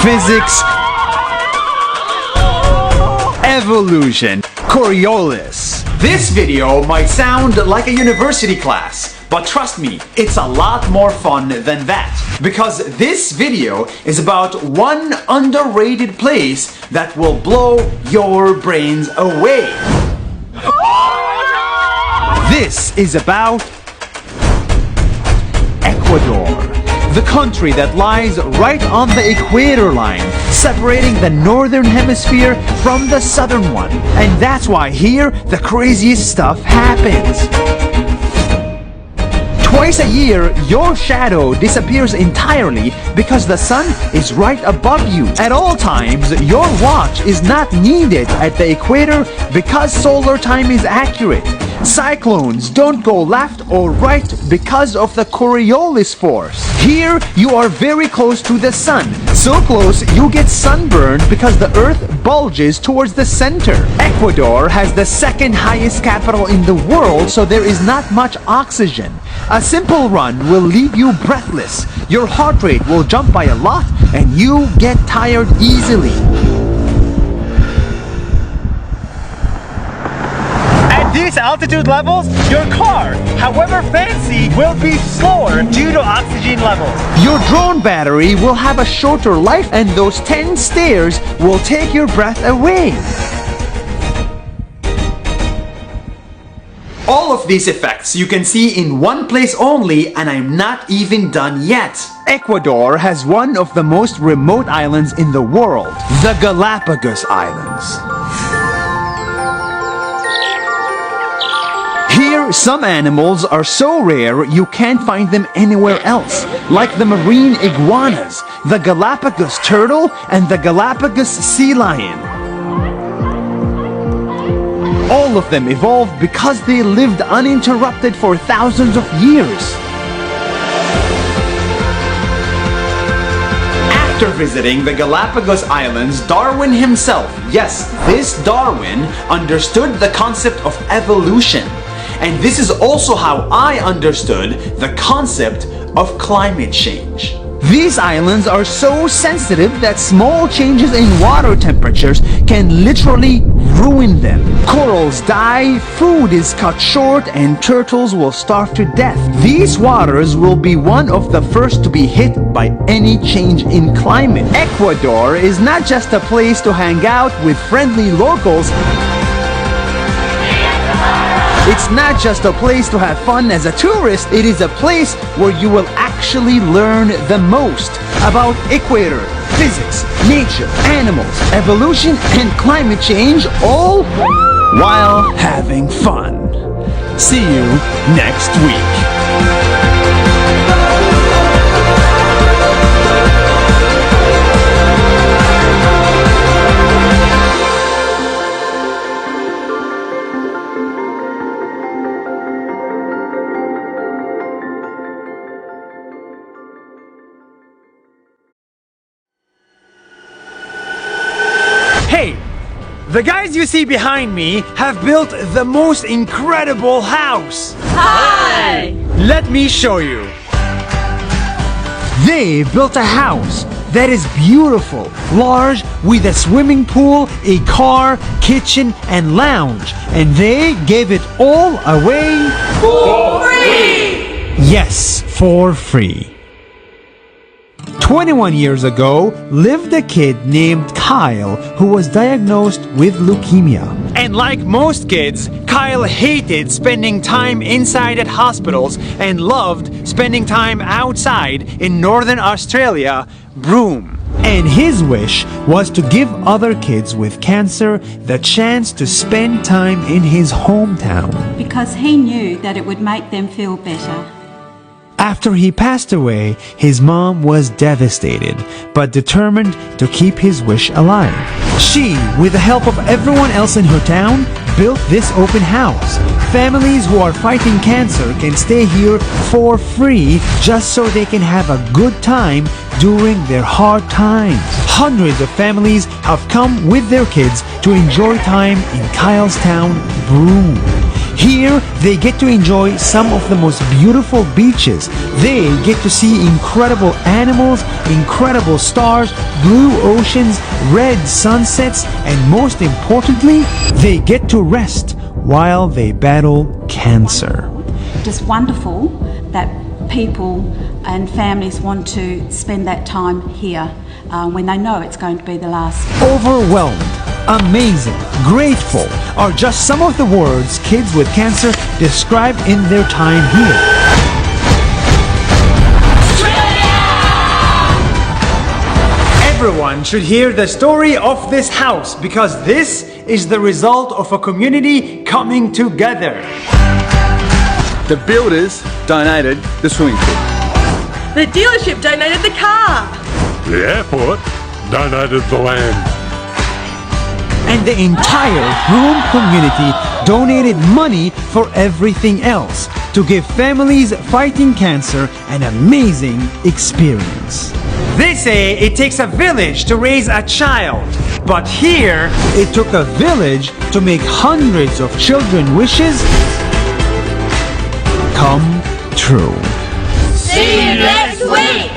physics, evolution, Coriolis. This video might sound like a university class, but trust me, it's a lot more fun than that. Because this video is about one underrated place that will blow your brains away. This is about Ecuador, the country that lies right on the equator line, separating the northern hemisphere from the southern one. And that's why here the craziest stuff happens. Twice a year, your shadow disappears entirely because the sun is right above you. At all times, your watch is not needed at the equator because solar time is accurate. Cyclones don't go left or right because of the Coriolis force. Here, you are very close to the sun. So close, you get sunburned because the earth bulges towards the center. Ecuador has the second highest capital in the world, so there is not much oxygen. A simple run will leave you breathless. Your heart rate will jump by a lot and you get tired easily. At these altitude levels, your car, however fancy, will be slower due to oxygen levels. Your drone battery will have a shorter life and those 10 stairs will take your breath away. All of these effects you can see in one place only, and I'm not even done yet. Ecuador has one of the most remote islands in the world, the Galapagos Islands. Here, some animals are so rare you can't find them anywhere else, like the marine iguanas, the Galapagos turtle, and the Galapagos sea lion. All of them evolved because they lived uninterrupted for thousands of years. After visiting the Galapagos Islands, Darwin himself, yes, this Darwin, understood the concept of evolution. And this is also how I understood the concept of climate change. These islands are so sensitive that small changes in water temperatures can literally ruin them. Corals die, food is cut short, and turtles will starve to death. These waters will be one of the first to be hit by any change in climate. Ecuador is not just a place to hang out with friendly locals. It's not just a place to have fun as a tourist, it is a place where you will actually learn the most about equator, physics, nature, animals, evolution, and climate change, all while having fun. See you next week. Hey, the guys you see behind me have built the most incredible house. Hi! Let me show you. They built a house that is beautiful, large, with a swimming pool, a car, kitchen, and lounge. And they gave it all away For free! Yes, for free. 21 years ago, lived a kid named Kyle who was diagnosed with leukemia. And like most kids, Kyle hated spending time inside at hospitals and loved spending time outside in northern Australia, Broome. And his wish was to give other kids with cancer the chance to spend time in his hometown. Because he knew that it would make them feel better. After he passed away, his mom was devastated, but determined to keep his wish alive. She, with the help of everyone else in her town, built this open house. Families who are fighting cancer can stay here for free just so they can have a good time during their hard times. Hundreds of families have come with their kids to enjoy time in Kyle's town, Broome. Here, they get to enjoy some of the most beautiful beaches. They get to see incredible animals, incredible stars, blue oceans, red sunsets, and most importantly, they get to rest while they battle cancer. Just wonderful that people and families want to spend that time here when they know it's going to be the last. Overwhelmed, amazing, grateful are just some of the words kids with cancer describe in their time here. Everyone should hear the story of this house because this is the result of a community coming together. The builders donated the swimming pool. The dealership donated the car. The airport donated the land. And the entire Broome community donated money for everything else to give families fighting cancer an amazing experience. They say it takes a village to raise a child, but here it took a village to make hundreds of children's wishes come true. See you next week.